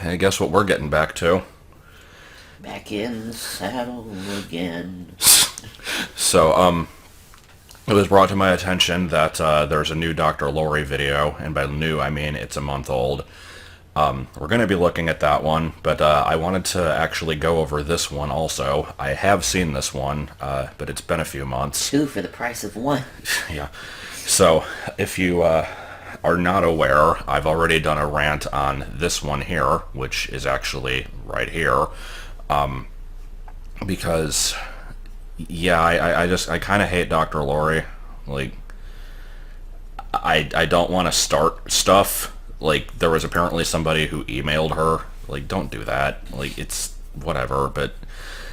I guess what we're getting back to. Back in the saddle again. So, it was brought to my attention that there's a new Dr. Lori video, and by new I mean it's a month old. We're going to be looking at that one, but I wanted to actually go over this one also. I have seen this one, but it's been a few months. Two for the price of one. Yeah. So, if you are not aware, I've already done a rant on this one here, which is actually right here. Because, yeah, I kind of hate Dr. Lori. Like, I don't want to start stuff. Like, there was apparently somebody who emailed her. Like, don't do that. Like, it's whatever, but...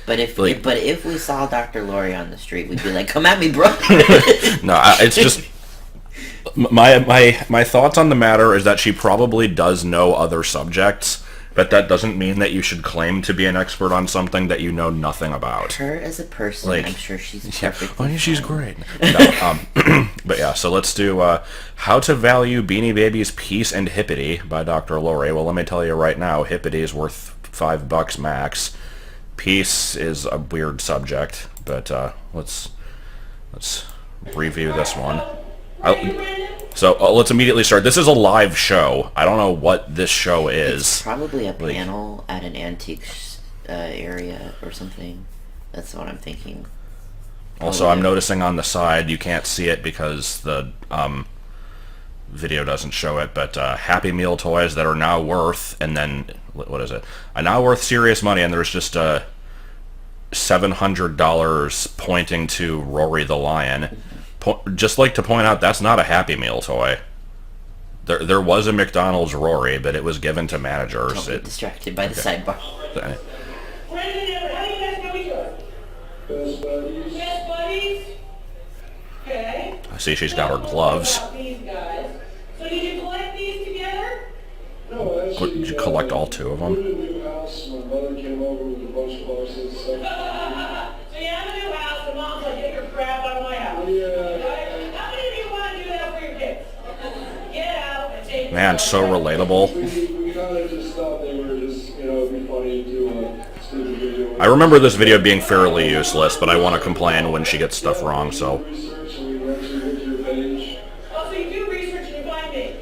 But if we saw Dr. Lori on the street, we'd be like, "Come at me, bro." No, it's just... My thoughts on the matter is that she probably does know other subjects, but that doesn't mean that you should claim to be an expert on something that you know nothing about. Her as a person, Like, I'm sure she's Yeah. perfect. Oh, yeah, she's great. No, but yeah, so let's do How to Value Beanie Babies Peace and Hippity by Dr. Lori. Well, let me tell you right now, Hippity is worth $5 max. Peace is a weird subject, but let's review this one. Let's immediately start. This is a live show. I don't know what this show is. It's probably a panel at an antiques area or something. That's what I'm thinking. Also, I'm noticing on the side, you can't see it because the video doesn't show it, but Happy Meal toys that are now worth, and then, what is it? Are now worth serious money, and there's just $700 pointing to Rory the Lion. Just like to point out, that's not a Happy Meal toy. There was a McDonald's Rory, but it was given to managers. Don't get distracted by the sidebar. Brendan, how do you guys know each other? Best buddies. Best buddies? Okay. I see she's got her gloves. These guys. So did you collect these together? No, actually, Did you collect all two of them? We moved a new house. My mother came over with a bunch of boxes and stuff. So you have a new house, and mom's like, "Get your crap out of my house." Yeah. Right? How many of you want to do that for your kids? Get out and take. Man, so relatable. We kind of just thought they were just, it'd be funny to do a stupid video. I remember this video being fairly useless, but I want to complain when she gets stuff wrong, so... Research and we actually went to your page. Oh, so you do research and you find me.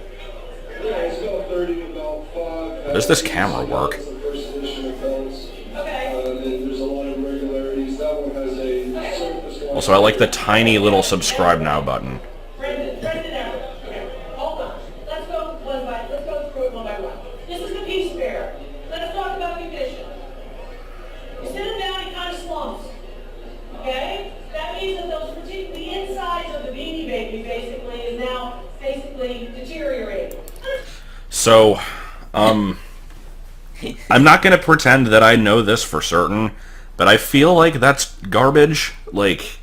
Yeah, it's got 30 about 5. Does this camera work? That's the first edition accounts. Okay. And there's a lot of irregularities. That one has a surface line. Also, I like the tiny little subscribe now button. Brendan, Everett. Okay, hold on. Let's go through it one by one. This is the peace bear. Let's talk about condition. You sit them down, he kind of slumps. Okay? That means that the insides of the Beanie Baby basically is now deteriorating. So, I'm not going to pretend that I know this for certain, but I feel like that's garbage. Like,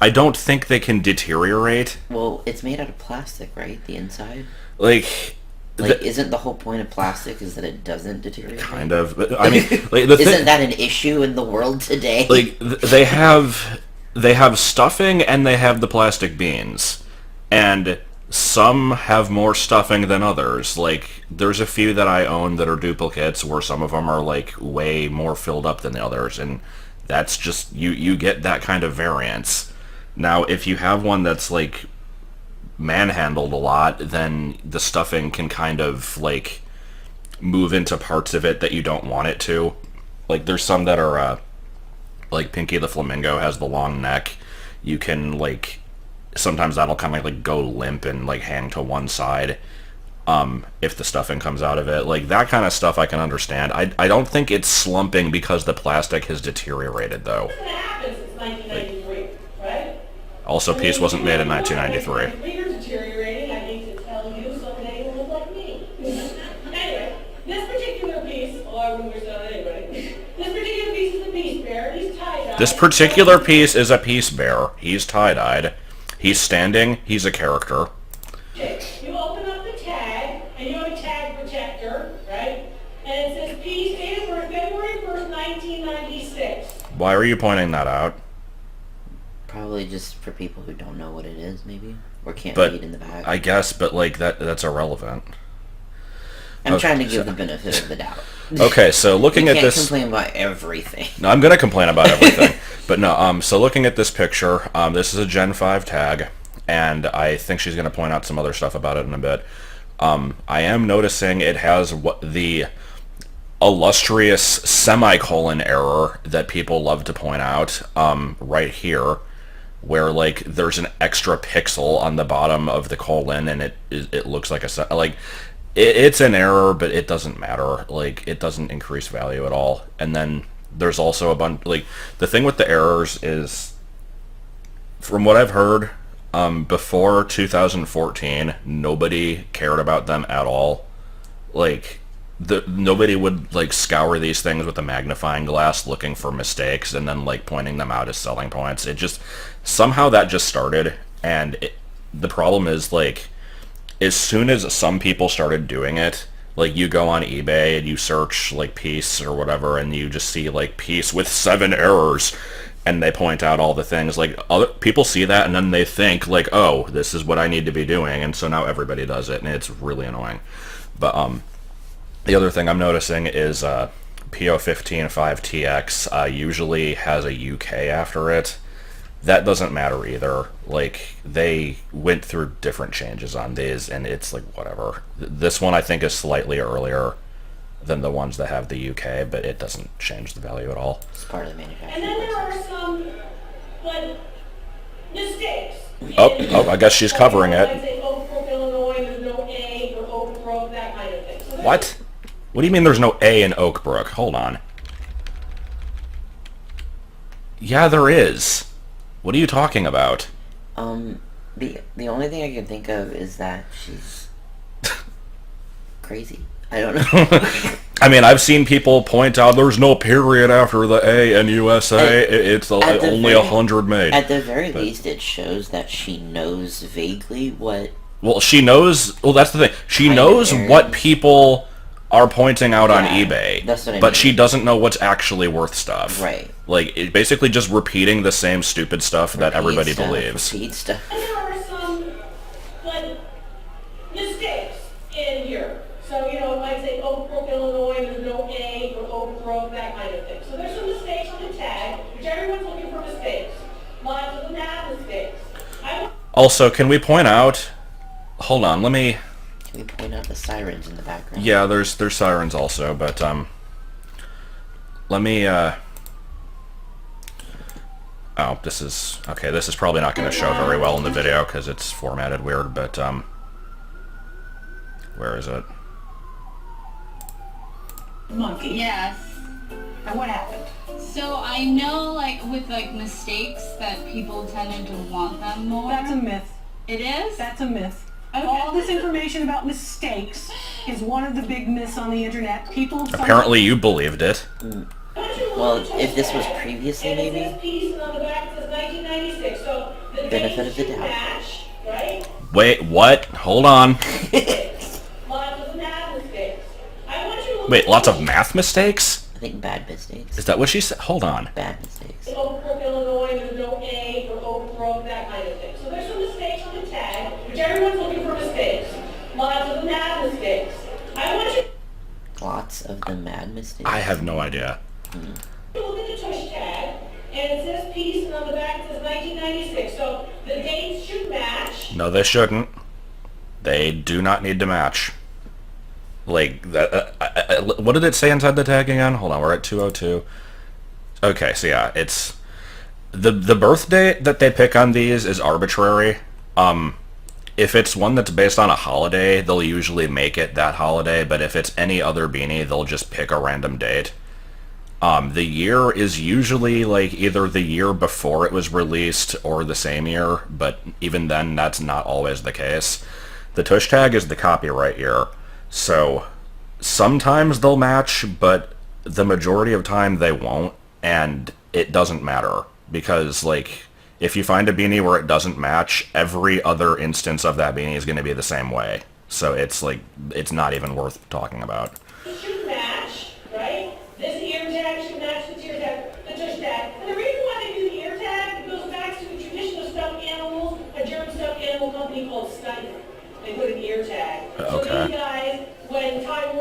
I don't think they can deteriorate. Well, it's made out of plastic, right? The inside. Like, Isn't the whole point of plastic is that it doesn't deteriorate? kind of. But, I mean, like, Isn't that an issue in the world today? Like, they have stuffing and they have the plastic beans, and some have more stuffing than others. Like, there's a few that I own that are duplicates where some of them are like way more filled up than the others, and that's just you get that kind of variance. Now, if you have one that's like manhandled a lot, then the stuffing can kind of like move into parts of it that you don't want it to. Like, there's some that are like Pinky the Flamingo has the long neck. You can like sometimes that'll kind of like go limp and like hang to one side if the stuffing comes out of it. Like, that kind of stuff I can understand. I don't think it's slumping because the plastic has deteriorated, though. What's going to happen since 1993, right? Also, Peace wasn't made in 1993. You're deteriorating. I hate to tell you, someday you'll look like me. Anyway, this particular piece, although I wouldn't wish that on anybody, this particular piece is a peace bear. He's tie-dyed. This particular piece is a peace bear. He's tie-dyed. He's standing. He's a character. Okay, you open up the tag, and you have a tag protector, right? And it says peace dated for February 1st, 1996. Why are you pointing that out? Probably just for people who don't know what it is, maybe, or can't But read in the back. I guess, but like that's irrelevant. I'm trying to give the benefit of the doubt. Okay, so looking You at can't this... complain about everything. No, I'm going to complain about everything. But no, so looking at this picture, this is a Gen 5 tag, and I think she's going to point out some other stuff about it in a bit. I am noticing it has the illustrious semicolon error that people love to point out right here, where like there's an extra pixel on the bottom of the colon, and it looks like it's an error, but it doesn't matter. Like, it doesn't increase value at all. And then there's also a bunch, like, the thing with the errors is, from what I've heard, before 2014, nobody cared about them at all. Like, nobody would, like, scour these things with a magnifying glass looking for mistakes and then, like, pointing them out as selling points. It just, somehow that just started, and the problem is, like, as soon as some people started doing it, like, you go on eBay and you search, like, piece or whatever, and you just see, like, piece with 7 errors, and they point out all the things. Like, other people see that, and then they think, like, oh, this is what I need to be doing, and so now everybody does it, and it's really annoying. But, the other thing I'm noticing is, PO155TX usually has a UK after it. That doesn't matter either. Like, they went through different changes on these, and it's like, whatever. This one I think is slightly earlier than the ones that have the UK, but it doesn't change the value at all. It's part of the manufacturing And then there process. are some, like, mistakes. Oh, I guess she's covering Like, it. say, Oak Brook, Illinois, there's no A, or Oak Brook, that kind of thing. So there's- What? What do you mean there's no A in Oak Brook? Hold on. Yeah, there is. What are you talking about? The only thing I can think of is that she's crazy. I don't know. I mean, I've seen people point out there's no period after the A in USA. It's only 100 made. At the very least, it shows that she knows vaguely what... Well, she knows... Well, that's the thing. She kind knows of errors. what people are pointing out on Yeah, eBay. that's what I but mean. she doesn't know what's actually worth stuff. Right. Like, it basically just repeating the same stupid stuff that everybody believes. Repeat stuff. And there are some, like, mistakes in here. So, you know, it might say Oak Brook, Illinois, there's no A, or Oak Brook, that kind of thing. So there's some mistakes on the tag, which everyone's looking for mistakes. Lots of them have mistakes. Also, can we point out... Hold on, let me... Can we point out the sirens in the background? Yeah, there's sirens also, but, let me, Oh, this is... Okay, this is probably not going to show very well in the video, because it's formatted weird, but, where is it? Monkey. Yes. And what happened? So I know, like, with, like, mistakes that people tended to want them more. That's a myth. It is? That's a myth. Okay. All this information about mistakes is one of the big myths on the internet. People Apparently you believed it. Well, if this was previously, maybe? Benefit of the doubt. Right? Wait, what? Hold on. Lots of math mistakes. I want you to look Wait, at lots of math mistakes? I think bad mistakes. Is that what she said? Hold on. Bad mistakes. Oak Brook, Illinois, there's no A, or Oak Brook, that kind of thing. So there's some mistakes on the tag, which everyone's looking for mistakes. Lots of them have mistakes. I want you Lots of the mad mistakes. I have no idea. to look at the tush tag, and it says peace, and on the back it says 1996. So the dates should match. No, they shouldn't. They do not need to match. Like, that, what did it say inside the tag again? Hold on, we're at 202. Okay, so yeah, it's... The birth date that they pick on these is arbitrary. If it's one that's based on a holiday, they'll usually make it that holiday, but if it's any other beanie, they'll just pick a random date. The year is usually, like, either the year before it was released or the same year, but even then, that's not always the case. The tush tag is the copyright year, so sometimes they'll match, but the majority of time they won't, and it doesn't matter, because, like, if you find a beanie where it doesn't match, every other instance of that beanie is going to be the same way. So it's, like, it's not even worth talking about. It should match, right? This ear tag should match this ear tag, the tush tag. And the reason why they do the ear tag, it goes back to the tradition of stuffed animals, a German stuffed animal company called Steiner. They put an ear tag. Okay. So these guys, when Taiwan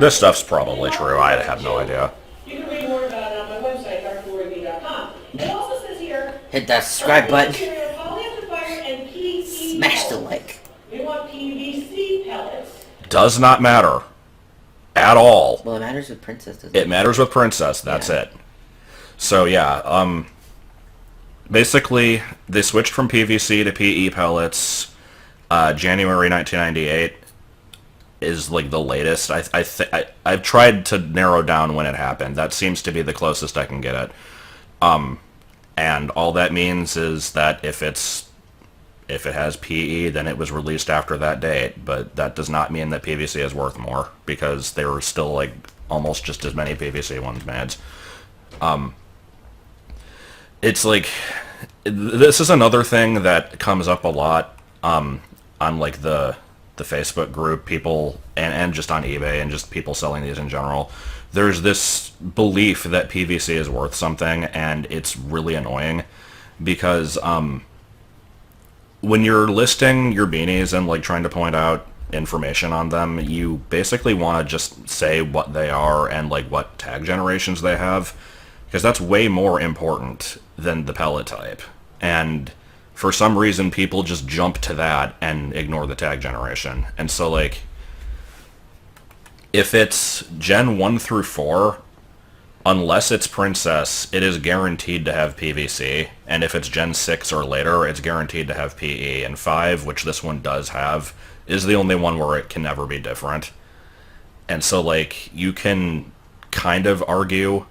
This stuff's probably true. I have no idea. You can read more about it on my website, darkgloryb.com. It also says here, Hit that subscribe button. polyester fiber and PE Smash the pellets. like. We want PVC pellets. Does not matter. At all. Well, it matters with Princess, doesn't It matters with Princess, that's Yeah. it. So yeah, basically they switched from PVC to PE pellets. January 1998 is like the latest. I've tried to narrow down when it happened. That seems to be the closest I can get it. And all that means is that if it has PE, then it was released after that date. But that does not mean that PVC is worth more, because there are still like almost just as many PVC ones made. It's like, this is another thing that comes up a lot on like the Facebook group, people, and just on eBay, and just people selling these in general. There's this belief that PVC is worth something, and it's really annoying because when you're listing your beanies and like trying to point out information on them, you basically want to just say what they are and like what tag generations they have, because that's way more important than the pellet type. And for some reason people just jump to that and ignore the tag generation. And so like, if it's Gen 1 through 4, unless it's Princess, it is guaranteed to have PVC, and if it's Gen 6 or later, it's guaranteed to have PE, and 5, which this one does have, is the only one where it can never be different. And so, like, you can kind of argue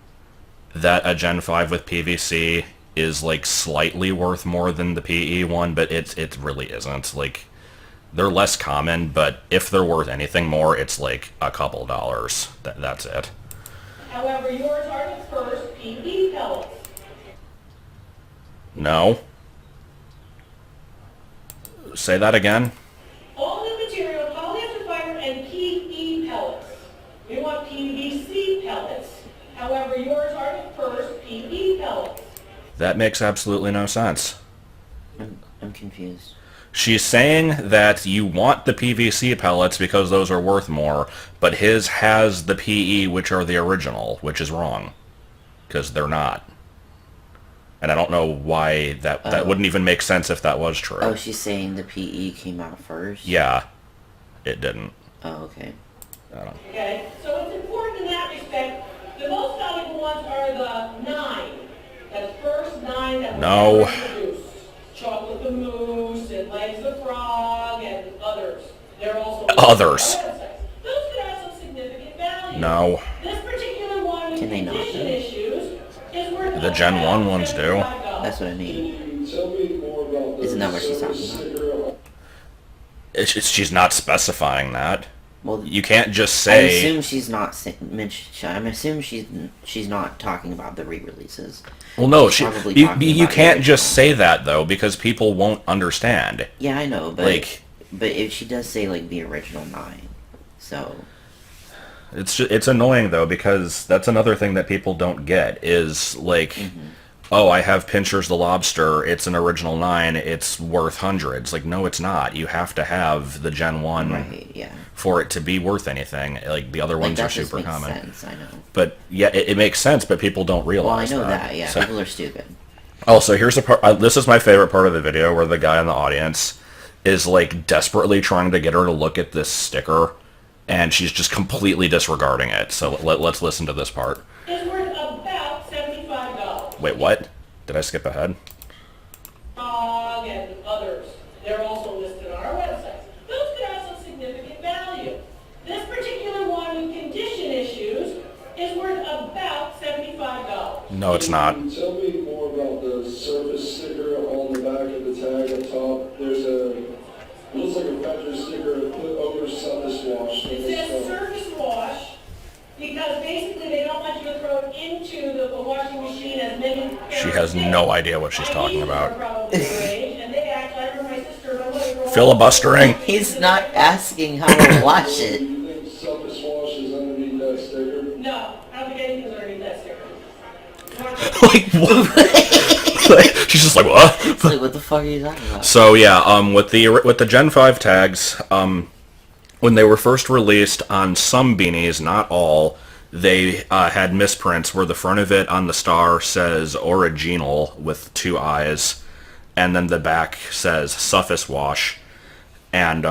that a Gen 5 with PVC is, like, slightly worth more than the PE one, but it really isn't. Like, they're less common, but if they're worth anything more, it's, like, a couple dollars. That's it. However, yours are the first PE pellets. No. Say that again. All new material, polyester fiber and PE pellets. We want PVC pellets. However, yours are the first PE pellets. That makes absolutely no sense. I'm confused. She's saying that you want the PVC pellets because those are worth more, but his has the PE, which are the original, which is wrong. Because they're not. And I don't know why that wouldn't even make sense if that was true. Oh, she's saying the PE came out first? Yeah. It didn't. Oh, okay. I don't know. Okay? So it's important in that respect. The most valuable ones are the 9. That first 9 that No. were introduced. Chocolate the Moose and Legs the Frog and others. They're also Others. on our website. Those could have some significant value. No. This particular one with Can they not, condition though? issues is worth The Gen 1 ones do. $75. That's what I mean. Can you tell me more about the Isn't that what she's service talking sticker? She's not specifying that. Well, You can't just I say... assume she's not I'm assuming she's not talking about the re-releases. Well, no, She's probably you talking you about can't the just say that, though, because people won't understand. Yeah, I know, but Like... but if she does say like the original 9, so It's annoying, though, because that's another thing that people don't get, is, like, oh, I have Pincher's the Lobster, it's an original 9, it's worth hundreds. Like, no, it's not. You have to have the Gen 1 right, yeah. for it to be worth anything. Like, the other Like, ones that are just super makes common. sense, I know. But, yeah, it makes sense, but people don't Well, I realize know that, yeah. So- People are stupid. Also, here's a part. This is my favorite part of the video, where the guy in the audience is like desperately trying to get her to look at this sticker, and she's just completely disregarding it. So let's listen to this part. Is worth about $75. Wait, what? Did I skip ahead? Frog and others. They're also listed on our website. Those could have some significant value. This particular one with condition issues is worth about $75. No, it's not. Can you tell me more about the service sticker on the back of the tag up top? There's it looks like a factory sticker put over surface wash. It says surface wash because basically they don't want you to throw it into the washing machine as many. She has no idea what she's talking about. And they act, I remember my sister, my mother, Filibustering. He's not asking how to wash Do it. you think surface wash is underneath that sticker? No, I don't think anything's underneath that sticker. Like what? She's just like, what? It's like, what the fuck are you talking about? So yeah, with the Gen 5 tags, when they were first released on some beanies, not all, they had misprints where the front of it on the star says original with 2 eyes, and then the back says surface wash. And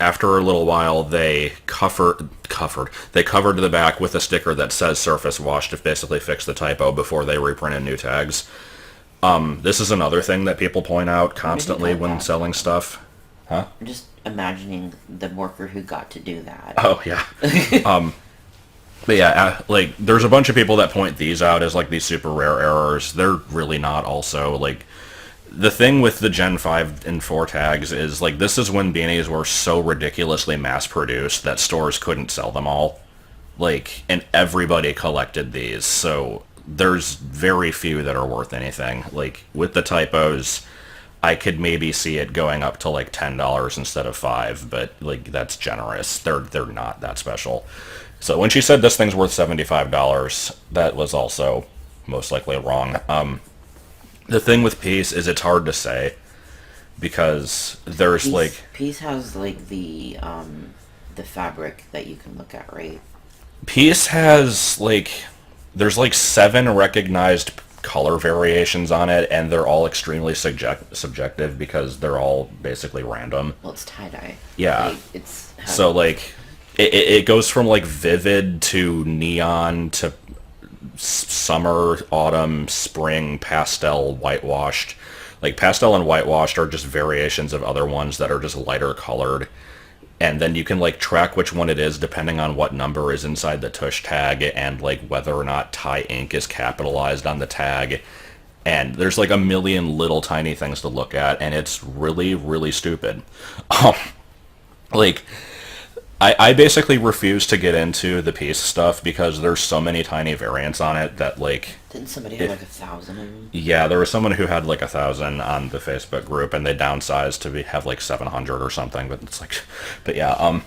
after a little while, they covered the back with a sticker that says surface wash to basically fix the typo before they reprinted new tags. This is another thing that people point out constantly when selling stuff. Huh? I'm just imagining the worker who got to do that. Oh, yeah. But yeah, like, there's a bunch of people that point these out as, like, these super rare errors. They're really not also. Like, the thing with the Gen 5 and 4 tags is, like, this is when beanies were so ridiculously mass-produced that stores couldn't sell them all. Like, and everybody collected these, so there's very few that are worth anything. Like, with the typos, I could maybe see it going up to, like, $10 instead of $5, but, like, that's generous. They're not that special. So when she said this thing's worth $75, that was also most likely wrong. The thing with Peace is it's hard to say because there's Peace has like the fabric that you can look at, right? Peace has there's 7 recognized color variations on it, and they're all extremely subjective because they're all basically random. Well, it's tie-dye. Yeah. Like, it's so it goes from vivid to neon to summer, autumn, spring, pastel, whitewashed. Like, pastel and whitewashed are just variations of other ones that are just lighter colored. And then you can track which one it is depending on what number is inside the tush tag and whether or not Thai ink is capitalized on the tag. And there's a million little tiny things to look at, and it's really, really stupid. I basically refuse to get into the Peace stuff because there's so many tiny variants on it that Didn't somebody have 1,000 of them? Yeah, there was someone who had 1,000 on the Facebook group, and they downsized to have 700 or something. But it's but yeah,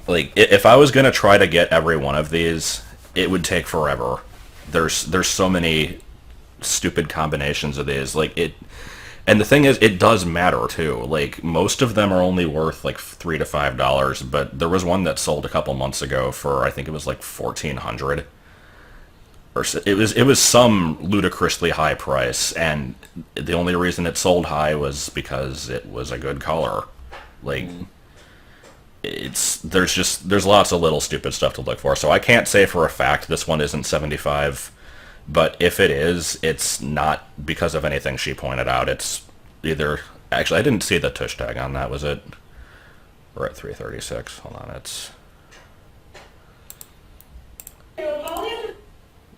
if I was gonna try to get every one of these, it would take forever. There's so many stupid combinations of these. And the thing is, it does matter too. Most of them are only worth $3 to $5, but there was one that sold a couple months ago for, I think it was $1,400. Or it was some ludicrously high price, and the only reason it sold high was because it was a good color. There's lots of little stupid stuff to look for. So I can't say for a fact this one isn't 75. But if it is, it's not because of anything she pointed out. It's either... Actually, I didn't see the tush tag on that. Was it... We're at 336. Hold on, it's...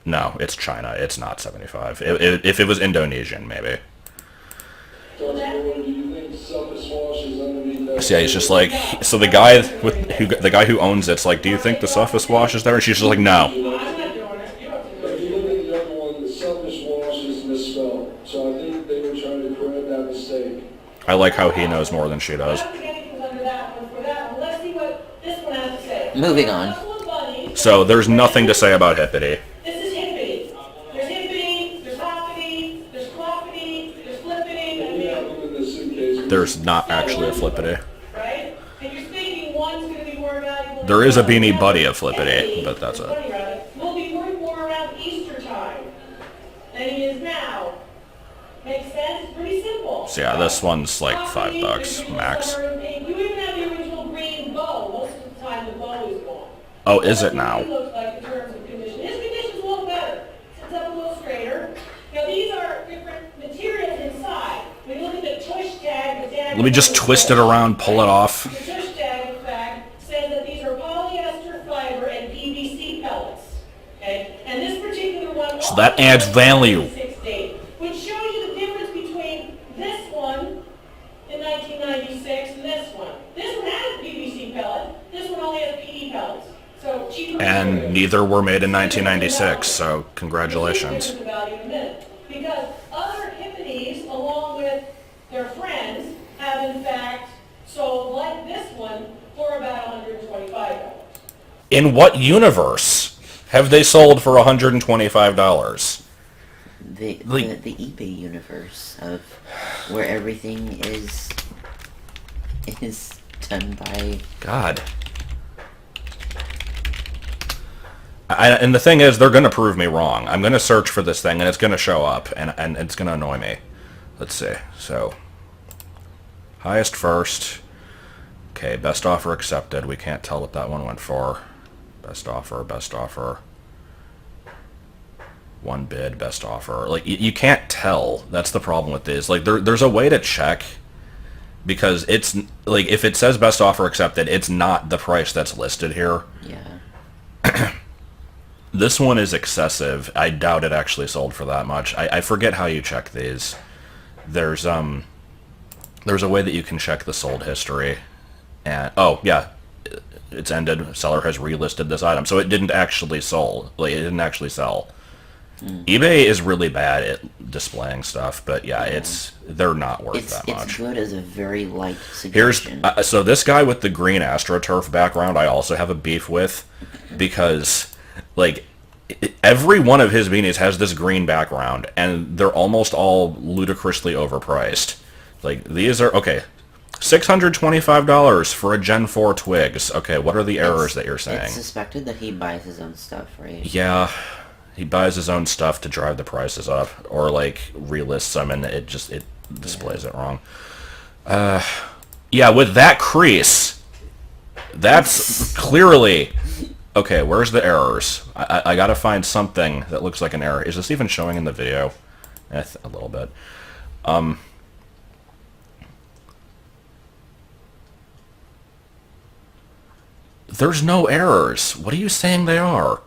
No, it's China. It's not 75. If it was Indonesian, maybe. Do you think surface wash is underneath that? So yeah, he's just so the guy who owns it's do you think the surface wash is there? And she's just no. If you look at the other one, the surface wash is misspelled. So I think they were trying to correct that mistake. I like how he knows more than she does. Moving on. So there's nothing to say about Hippity. This is Hippity. There's Hippity, there's Hoppity, there's Cloppity, there's Flippity. We have them in the suitcase. There's not actually a Flippity. Right? And you're thinking one's going to be more valuable. There is a Beanie Buddy of Flippity, but that's it. Will be worth more around Easter time than he is now. Makes sense? Pretty simple. So yeah, this one's $5 max. You even have the original green bow. Most of the time the bow is gone. Oh, is it now? What looks like in terms of condition. His condition's a little better. Sits up a little straighter. Now these are different materials inside. When you look at the tush tag, the tag... Let me just twist it around, pull it off. The tush tag, in fact, says that these are polyester fiber and PVC pellets. Okay? And this particular one... So that adds value. Which shows you the difference between this one in 1996 and this one. This one has a PVC pellet. This one only has PE pellets. So cheaper. And neither were made in 1996, so congratulations. Because other Hippities, along with their friends, have in fact sold like this one for about $125. In what universe have they sold for $125? The eBay universe of where everything is 10 by... God. And the thing is, they're going to prove me wrong. I'm going to search for this thing, and it's going to show up, and it's going to annoy me. Let's see. So, highest first. Okay, best offer accepted. We can't tell what that one went for. Best offer, best offer. One bid, best offer. Like, you can't tell. That's the problem with this. Like, there's a way to check, because it's, like, if it says best offer accepted, it's not the price that's listed here. Yeah. This one is excessive. I doubt it actually sold for that much. I forget how you check these. There's a way that you can check the sold history. And, oh, yeah. It's ended. Seller has relisted this item. So it didn't actually sell. Like, it didn't actually sell. eBay is really bad at displaying stuff, but yeah, they're not worth that much. It's good as a very light suggestion. So this guy with the green AstroTurf background, I also have a beef with, because like every one of his beanies has this green background, and they're almost all ludicrously overpriced. Like these are okay. $625 for a Gen 4 Twigs. Okay, what are the errors that you're saying? It's suspected that he buys his own stuff, right? Yeah, he buys his own stuff to drive the prices up, or like relists them and it displays it wrong. Yeah, with that crease, that's clearly okay. Where's the errors? I gotta find something that looks like an error. Is this even showing in the video? A little bit. There's no errors. What are you saying they are?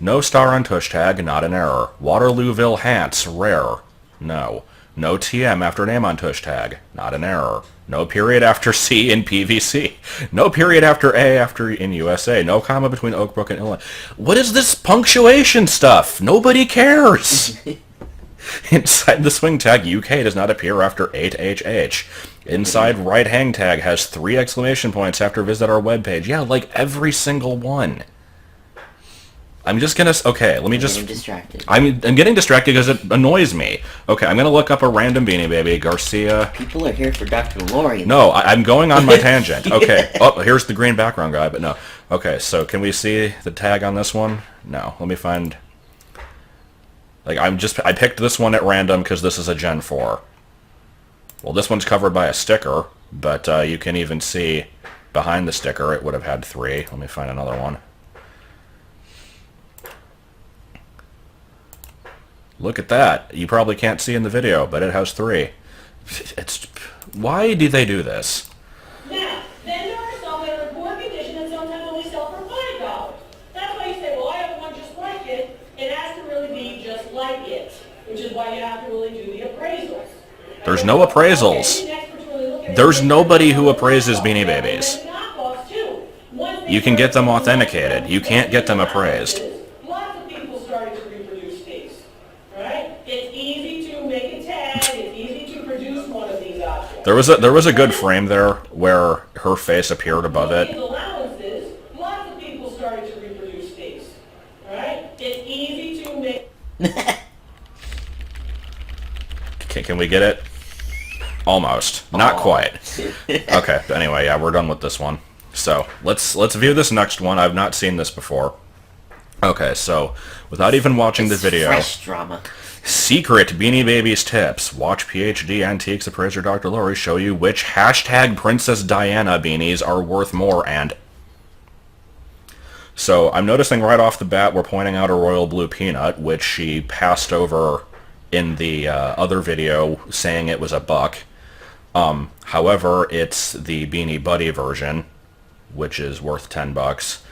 No star on tush tag, not an error. Waterlooville Hants, rare. No. No TM after name on tush tag, not an error. No period after C in PVC. No period after A after in USA. No comma between Oakbrook and Illinois. What is this punctuation stuff? Nobody cares. Inside the swing tag, UK does not appear after 8HH. Inside right hang tag has 3 exclamation points after visit our webpage. Yeah, like every single one. I'm just gonna... Okay, let me just... I'm distracted. I'm getting distracted because it annoys me. Okay, I'm gonna look up a random Beanie Baby. Garcia... People are here for Dr. Lori. No, I'm going on my tangent. Okay. Oh, here's the green background guy, but no. Okay, so can we see the tag on this one? No. Let me find... Like, I picked this one at random because this is a Gen 4. Well, this one's covered by a sticker, but you can even see behind the sticker it would have had 3. Let me find another one. Look at that. You probably can't see in the video, but it has 3. It's... Why do they do this? Now, then there are some that are in poor condition and sometimes only sell for $5. That's why you say, well, I have one just like it. It has to really be just like it, which is why you have to really do the appraisals. There's no appraisals. There's nobody who appraises Beanie Babies. You can get them authenticated. You can't get them appraised. Lots of people started to reproduce these. Right? It's easy to make a tag. It's easy to produce one of these objects. There was a good frame there where her face appeared above it. Allowances, lots of people started to reproduce these. Right? It's easy to make. Can we get it? Almost. Not quite. Okay, but anyway, yeah, we're done with this one. So, let's view this next one. I've not seen this before. Okay, so, without even watching the video... Fresh drama. Secret Beanie Babies tips. Watch PhD Antiques Appraiser Dr. Lori show you which hashtag Princess Diana beanies are worth more and... So, I'm noticing right off the bat we're pointing out a royal blue peanut, which she passed over in the other video saying it was $1. However, it's the Beanie Buddy version, which is worth $10.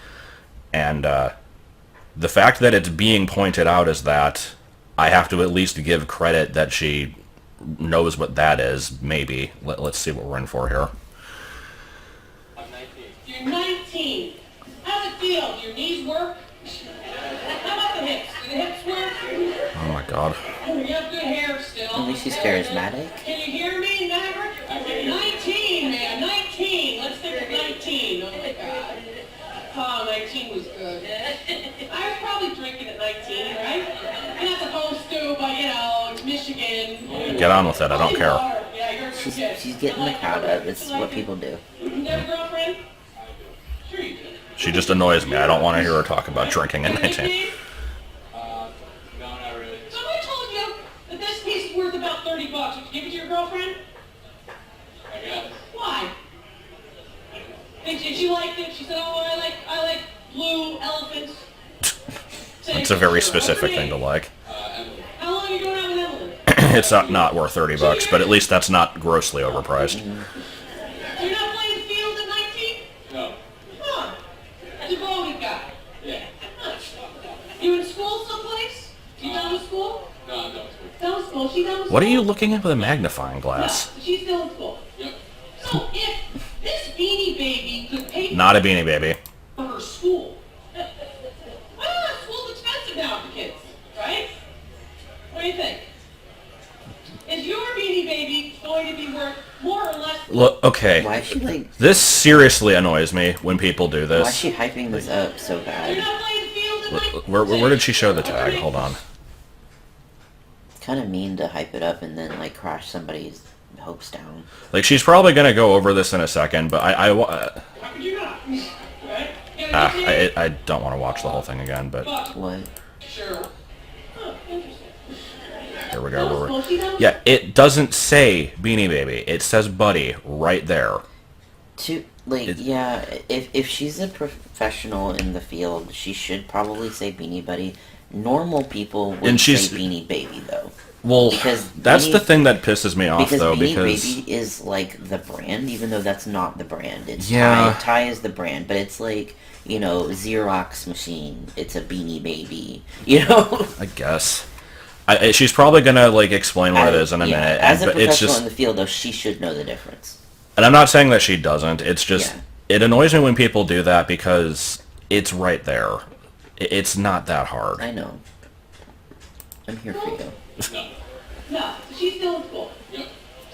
And the fact that it's being pointed out as that, I have to at least give credit that she knows what that is, maybe. Let's see what we're in for here. I'm 19. You're 19. How's it feel? Do your knees work? How about the hips? Do the hips work? Oh my god. You have good hair still. At least she's charismatic. Can you hear me, Maverick? 19, man. 19. Let's stick with 19. Oh my god. Oh, 19 was good. I was probably drinking at 19, right? You're not supposed to, but you know, it's Michigan. Get on with it, I don't care. Yeah, you're She's getting the crowd up. It's what people do. You have a girlfriend? Sure you do. She just annoys me. I don't want to hear her talk about drinking at 19. No, not really. So I told you that this piece is worth about $30. Would you give it to your girlfriend? I got it. Why? And she liked it. She said, "Oh, I like blue elephants." It's a very specific thing to like. How long are you going out with Evelyn? It's not worth $30, but at least that's not grossly overpriced. You're not playing the field at 19? No. Huh. That's a voting guy. Yeah. Huh. You in school someplace? You done with school? No, I'm done with school. Done with school? She done with school? What are you looking at with a magnifying glass? No, she's still in school. Yep. So if this Beanie Baby could pay Not a Beanie Baby. for her school, school's expensive now for kids, right? What do you think? Is your Beanie Baby going to be worth more or less? Look, okay. Why is she like? This seriously annoys me when people do Why is this. she hyping this up so You're bad? not playing the field at 19? Where did she show the tag? Hold on. Kind of mean to hype it up and then like crash somebody's hopes down. Like, she's probably gonna go over this in a second, but How could you not? Right? I don't want to watch the whole thing again, but What? Sure. Huh, interesting. here we go. Yeah, it doesn't say Beanie Baby. It says Buddy right there. Yeah, if she's a professional in the field, she should probably say Beanie Buddy. Normal people would say Beanie Baby though. Well, because that's Beanie, the thing that pisses me off, though, Beanie because Baby is like the brand, even though that's not the brand. It's Yeah. Ty is the brand, but it's like, you know, Xerox machine. It's a Beanie Baby, you know. I guess. She's probably gonna like explain what it is in a minute. As a but professional it's just, in the field, though, she should know the difference. and I'm not saying that she doesn't. It's just Yeah. it annoys me when people do that because it's right there. It's not that hard. I know. I'm here for you. No, she's still in school. Yep.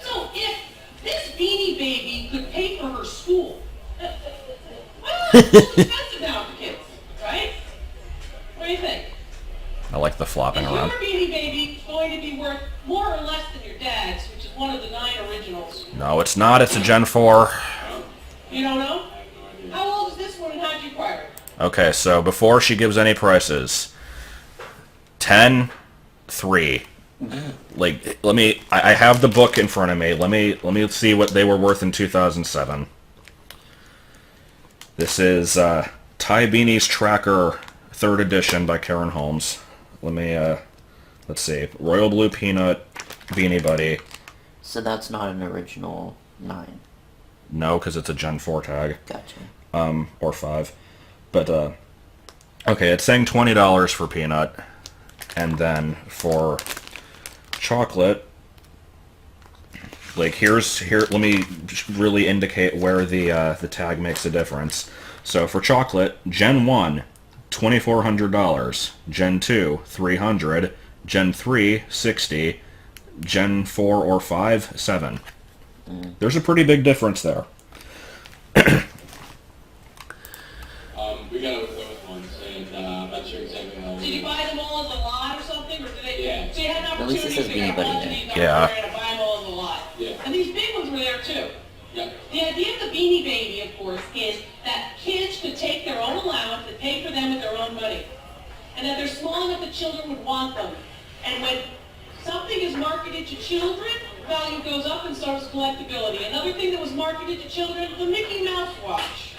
So if this Beanie Baby could pay for her school, school's expensive now for kids, right? What do you think? I like the flopping Is around. your Beanie Baby going to be worth more or less than your dad's, which is one of the 9 originals? No, it's not. It's a Gen 4. You don't know? How old is this one and how'd you acquire it? Okay, so before she gives any prices, 10, 3. Like, I have the book in front of me. Let me see what they were worth in 2007. This is Ty Beanie's Tracker, 3rd edition by Karen Holmes. Let's see. Royal Blue Peanut, Beanie Buddy. So that's not an original 9. No, because it's a Gen 4 tag. Gotcha. Or 5. But, okay, it's saying $20 for Peanut. And then for chocolate, like here, let me really indicate where the tag makes a difference. So for chocolate, Gen 1, $2,400. Gen 2, $300. Gen 3, $60. Gen 4 or 5, $7. There's a pretty big difference there. We got over there with ones, and I'm not sure exactly how. Did you buy them all as a lot or something, or did they? Yeah. So you had an At least it opportunity says to figure Beanie out Buddy all of there. these Yeah. and buy them all as a lot. Yeah. And these big ones were there too. Yep. The idea of the Beanie Baby, of course, is that kids could take their own allowance and pay for them with their own money. And that they're small enough that children would want them. And when something is marketed to children, value goes up and so does collectability. Another thing that was marketed to children, the Mickey Mouse watch.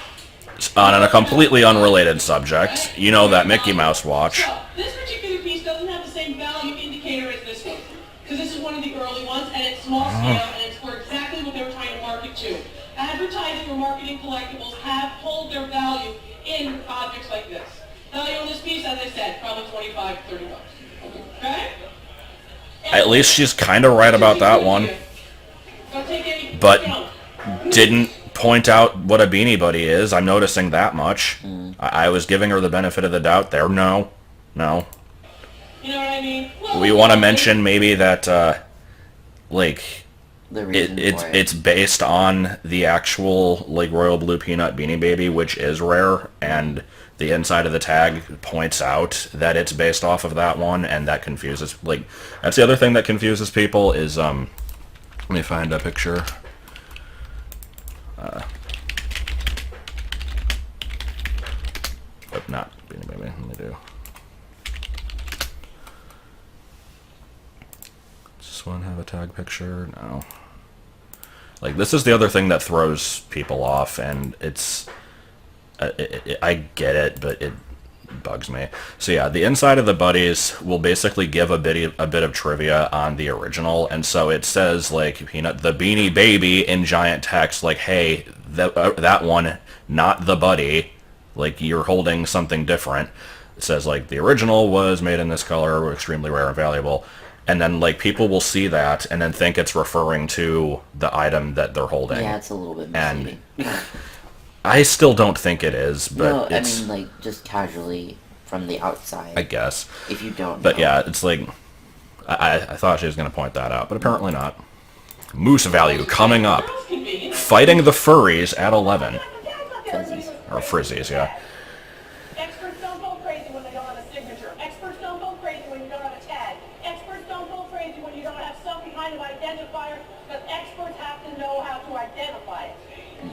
On a completely unrelated subject, you know that Mickey Mouse watch. So, this particular piece doesn't have the same value indicator as this one. Because this is one of the early ones, and it's small scale, and it's for exactly what they were trying to market to. Advertising or marketing collectibles hold their value in objects like this. Value on this piece, as I said, probably $25 to $30. Okay? At least she's kind of right about that one. Don't take any But junk. didn't point out what a Beanie Buddy is. I'm noticing that much. I was giving her the benefit of the doubt there. No. You know what I mean? Well, We want to mention maybe that, like, The reason for it. it's based on the actual, like, Royal Blue Peanut Beanie Baby, which is rare, and the inside of the tag points out that it's based off of that one, and that confuses, like, that's the other thing that confuses people is, Let me find a picture. But not Beanie Baby. Let me do. Does this one have a tag picture? No. Like, this is the other thing that throws people off, and it's... I get it, but it bugs me. So yeah, the inside of the buddies will basically give a bit of trivia on the original, and so it says, like, you know, the Beanie Baby in giant text, like, hey, that one, not the buddy, like, you're holding something different. It says, like, the original was made in this color, extremely rare and valuable, and then, like, people will see that and then think it's referring to the item that they're holding. Yeah, it's a little bit misleading. And I still don't think it is, but no, it's... I mean, like, just casually from the outside. I guess. If you don't But know. yeah, it's like... I thought she was going to point that out, but apparently not. Moose value coming up. Fighting the furries at 11. Fuzzies. Or frizzies, yeah. Experts don't go crazy when they don't have a signature. Experts don't go crazy when you don't have a tag. Experts don't go crazy when you don't have some kind of identifier, because experts have to know how to identify it.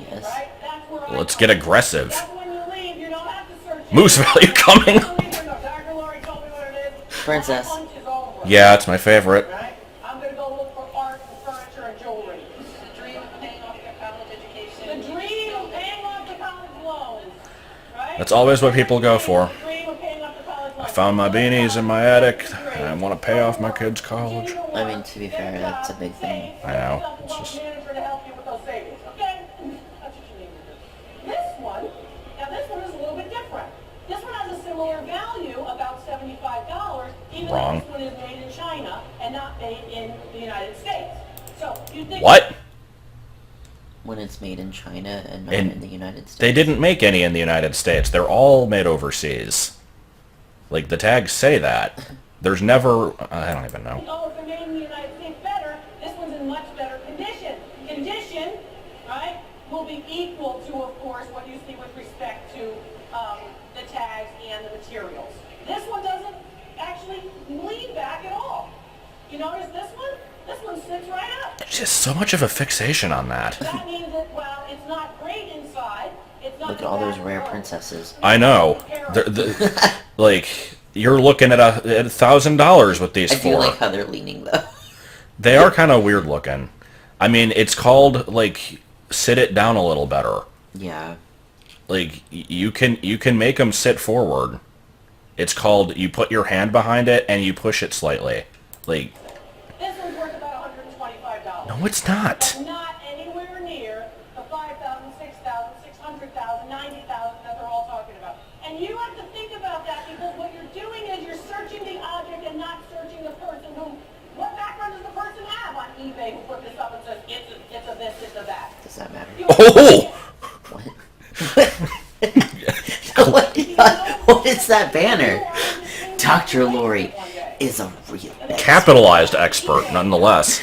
Yes. Right? That's where Let's get aggressive. That's when you leave, you don't have to search. Moose value coming up. Dr. Lori told me what it is. Princess. My punch is over. Yeah, it's my favorite. Right? I'm going to go look for art and furniture and jewelry. The dream of paying off your college education. The dream of paying off the college loans. Right? That's always what people go for. The dream of paying off the college loans. I found my beanies in my attic, and I want to pay off my kids' college. I mean, to be fair, that's a big thing. I know. It's just... Manager to help you with those savings. Okay? That's what you need to do. This one, now this one is a little bit different. This one has a similar value, about $75, even Wrong. though this one is made in China and not made in the United States. So you think What? When it's made in China and not And in the United States. They didn't make any in the United States. They're all made overseas. Like, the tags say that. There's never... I don't even know. oh, if they're made in the United States better, this one's in much better condition. Condition, right, will be equal to, of course, what you see with respect to the tags and the materials. This one doesn't actually lean back at all. You notice this one? This one sits right up. There's just so much of a fixation on that. That means that, well, it's not great inside. It's not Look at all those bad rare for- princesses. I know. Like, you're looking at $1,000 with these I do four. like how they're leaning, though. They are kind of weird looking. I mean, it's called, like, sit it down a little better. Yeah. Like, you can make them sit forward. It's called, you put your hand behind it and you push it slightly. Like, This one's worth about $125. no, it's not. But not anywhere near the $5,000, $6,000, $600,000, $90,000 that they're all talking about. And you have to think about that, because what you're doing is you're searching the object and not searching the person who... What background does the person have on eBay who put this up and says, it's a this, it's a that? Does that matter? Oh! What? What is that banner? Dr. Lori is a real expert. Capitalized expert, nonetheless.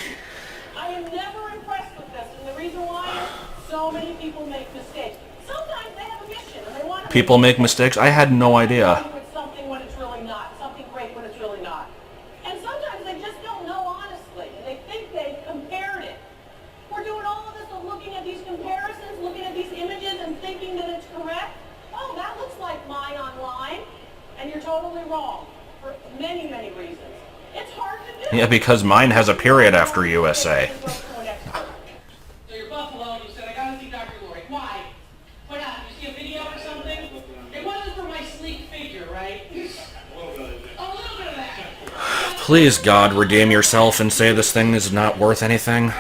I am never impressed with this, and the reason why is so many people make mistakes. Sometimes they have a mission, and they want to... People make mistakes? I had no idea. It's something when it's really not, something great when it's really not. And sometimes they just don't know honestly, and they think they've compared it. We're doing all of this of looking at these comparisons, looking at these images and thinking that it's correct. Oh, that looks like mine online. And you're totally wrong for many, many reasons. It's hard to do. Yeah, because mine has a period after USA. So you're Buffalo, and you said, I gotta see Dr. Lori. Why? Why not? You see a video or something? It wasn't for my sleek figure, right? A little bit of that. Please, God, redeem yourself and say this thing is not worth anything.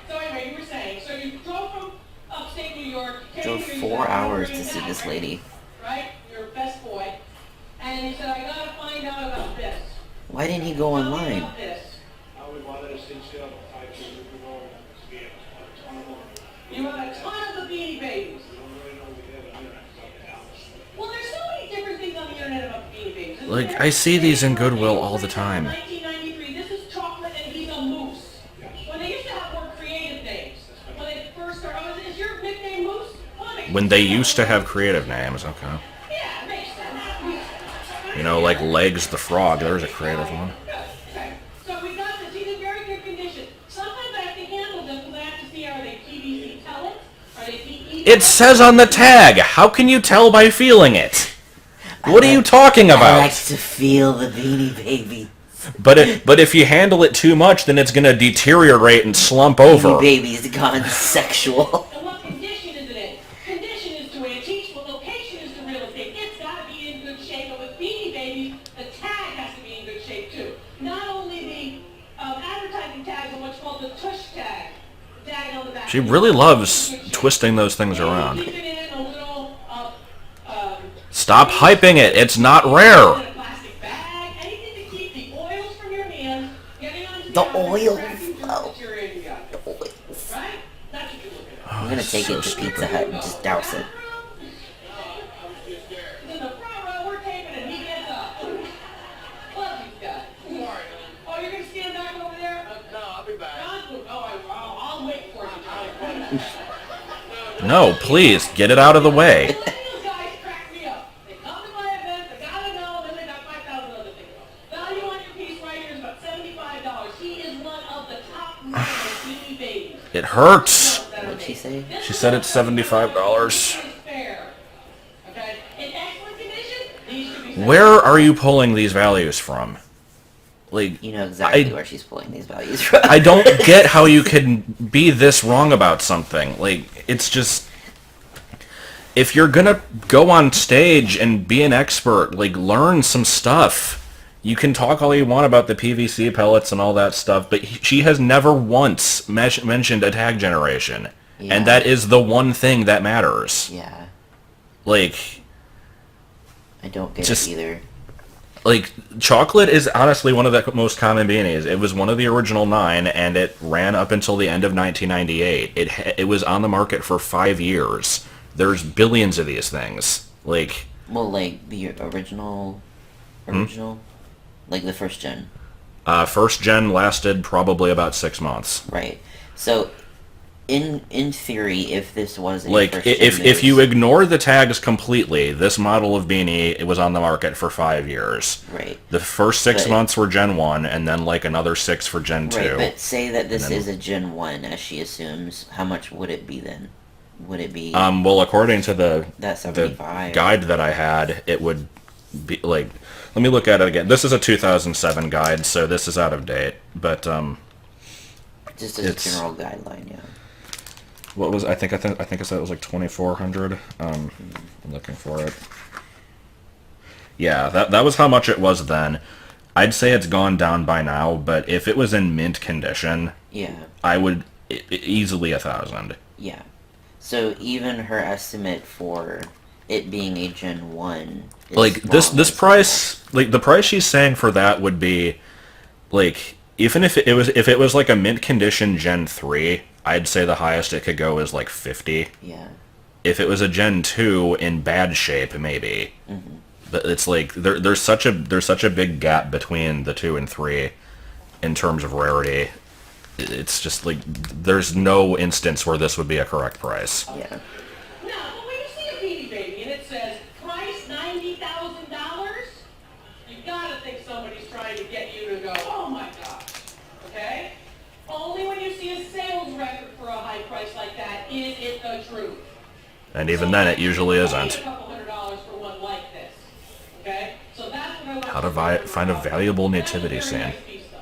So anyway, you were saying, so you drove from upstate New York, Drove 4 hours to see this lady. right? You're best boy. And you said, I gotta find out about this. Why didn't he go Tell me online? about this. You have a ton of the Beanie Babies. Well, there's so many different things on the internet about Beanie Babies. Like, I see these in Goodwill all the time. 1993, this is chocolate and he's a moose. When they used to have more creative names. When they first started, oh, is your nickname Moose? Well, that makes When they used to have creative names, okay. Yeah, it makes sense. You know, like Legs the Frog, there's a creative one. Okay. So we got this. He's in very good condition. Sometimes I have to handle It says on the tag. How can you tell by feeling it? What are you talking about? I like to feel the Beanie Baby. But if you handle it too much, then it's gonna deteriorate and slump over. Beanie Baby's gone sexual. And what condition is it in? Condition is to antiques, what location is to real estate. It's got to be in good shape, but with Beanie Babies, the tag has to be in good shape too. Not only the advertising tag, but what's called the tush tag. Tag on the back. She really loves twisting those things around. Keep it in a little, Stop hyping it. It's not rare. in a plastic bag, anything to keep the oils from your hands getting onto The outside, oils. cracking through Oh. deteriorating the gut. Right? That's what you're looking at. I'm gonna take it to Pizza Hut and just douse it. In the front row, we're taping and he gets up. Love you guys. Oh, you're gonna stand back over there? No, I'll be back. I'll wait for you. No, please, get it out of the way. These guys crack me up. They come to my event, they gotta know, and then they got 5,000 other things. Value on your piece right here is about $75. He is one of the top models of Beanie Babies. It hurts. What'd she say? She said it's $75. Fair. Okay? In excellent condition, these should be Where are you pulling these values from? Like, You know exactly I- where she's pulling these values from. I don't get how you can be this wrong about something. Like, it's just... If you're gonna go on stage and be an expert, like, learn some stuff. You can talk all you want about the PVC pellets and all that stuff, but she has never once mentioned a tag generation. Yeah. And that is the one thing that matters. Yeah, Like, I don't get Just- it either. like, chocolate is honestly one of the most common beanies. It was one of the original 9, and it ran up until the end of 1998. It was on the market for 5 years. There's billions of these things. Like, Well, like the original, like the first gen, first gen lasted probably about 6 months. right? So, in theory, if this was a Like, first gen if you mousse- ignore the tags completely, this model of beanie, it was on the market for 5 years. right, The first 6 But- months were Gen 1, and then like another 6 for Gen 2. right, but say that this then- is a Gen 1, as she assumes, how much would it be then? Would it be Well, according to the that 75? guide that I had, it would be like, let me look at it again. This is a 2007 guide, so this is out of date. But Just as a it's- general guideline, yeah. what was I think I said it was like 2,400. I'm looking for it. Yeah, that was how much it was then. I'd say it's gone down by now, but if it was in mint condition, Yeah, I would easily 1,000. yeah. So even her estimate for it being a Gen 1 is Like this wrong. this price, like the price she's saying for that would be like, even if it was like a mint condition Gen 3, I'd say the highest it could go is like 50. Yeah, If it was a Gen 2 in bad shape, maybe. Mm-hmm. But it's like there's such a big gap between the 2 and 3 in terms of rarity. It's just like there's no instance where this would be a correct price. yeah. Now, but when you see a Beanie Baby and it says price $90,000, you gotta think somebody's trying to get you to go, oh my gosh, okay? Only when you see a sales record for a high price like that is it the truth. And even then, it usually Pay isn't. a couple $100 for one like this, okay? So that's what I want How to you find a valuable nativity That's a very scene. nice piece, though.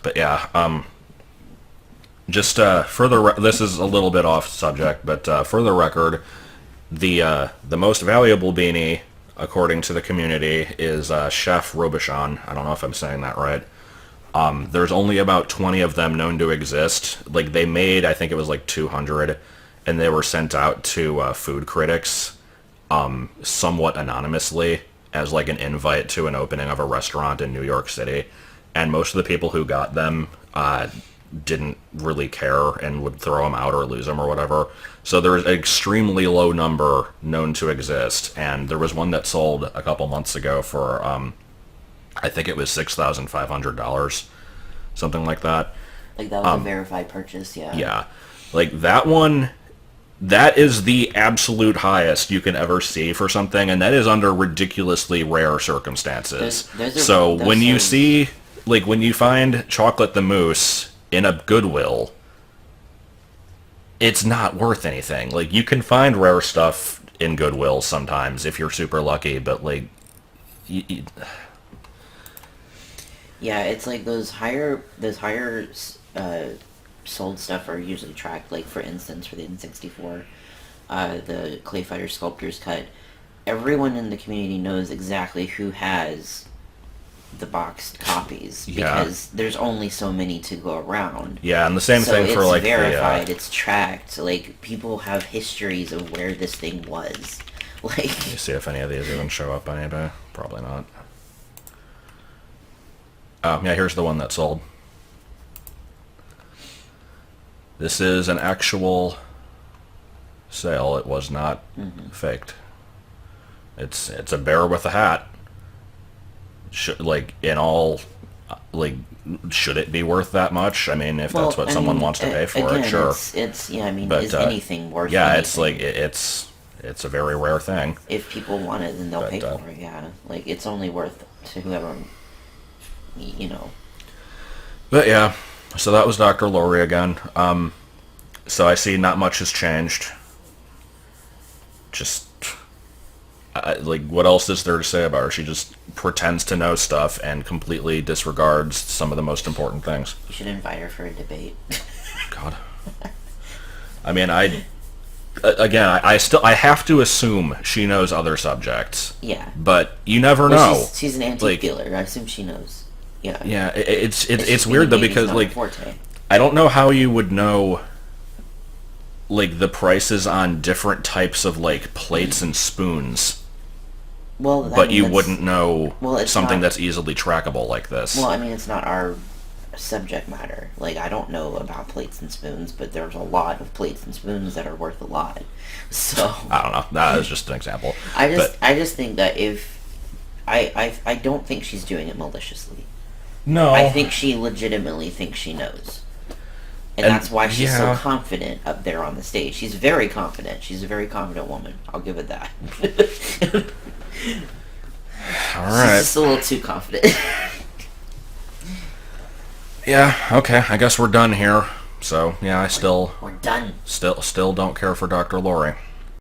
But yeah, just for the this is a little bit off subject, but for the record, the most valuable beanie, according to the community, is Chef Robuchon. I don't know if I'm saying that right. There's only about 20 of them known to exist. Like, they made, I think it was like 200, and they were sent out to food critics, somewhat anonymously, as like an invite to an opening of a restaurant in New York City. And most of the people who got them didn't really care and would throw them out or lose them or whatever. So there's an extremely low number known to exist. And there was one that sold a couple months ago for, I think it was $6,500, something like that. Like that was a verified purchase, yeah. Yeah. Like, that one, that is the absolute highest you can ever see for something, and that is under ridiculously rare circumstances. There's So when you see, like, when you find Chocolate the Mousse in a Goodwill, it's not worth anything. Like, you can find rare stuff in Goodwill sometimes if you're super lucky, but like, yeah, it's like those higher sold stuff are usually tracked. Like, for instance, for the N64, the Clay Fighter Sculptor's Cut, everyone in the community knows exactly who has the boxed copies because there's only so many to go around. Yeah, and the same thing for like it's verified, it's tracked. Like, people have histories of where this thing was. Like, let me see if any of these even show up on eBay. Probably not. Oh, yeah, here's the one that sold. This is an actual sale. It was not faked. It's a bear with a hat. Like, in all, like, should it be worth that much? I mean, if that's what someone wants to pay for it, sure. It's yeah, I mean, but, is anything worth yeah, anything? it's like, it's a very rare thing. If people want it, then they'll pay for it, yeah. Like, it's only worth to whoever, you know. But yeah, so that was Dr. Lori again. So I see not much has changed. Just, like, what else is there to say about her? She just pretends to know stuff and completely disregards some of the most important things. You should invite her for a debate. God. I mean, I have to assume she knows other subjects. Yeah. But you never know. She's an antique dealer. I assume she knows. Yeah. Yeah, it's weird though, because like, I don't know how you would know, like, the prices on different types of, like, plates and spoons. Well, but you wouldn't know something not, that's easily trackable like this. Well, I mean, it's not our subject matter. Like, I don't know about plates and spoons, but there's a lot of plates and spoons that are worth a lot. So I don't know. That is just an example. I just think that if I don't think she's doing it maliciously. No. I think she legitimately thinks she knows. And that's why she's so confident up there on the stage. She's very confident. She's a very confident woman. I'll give it that. All right. She's just a little too confident. Yeah, okay. I guess we're done here. So, yeah, we're done. Still don't care for Dr. Lori.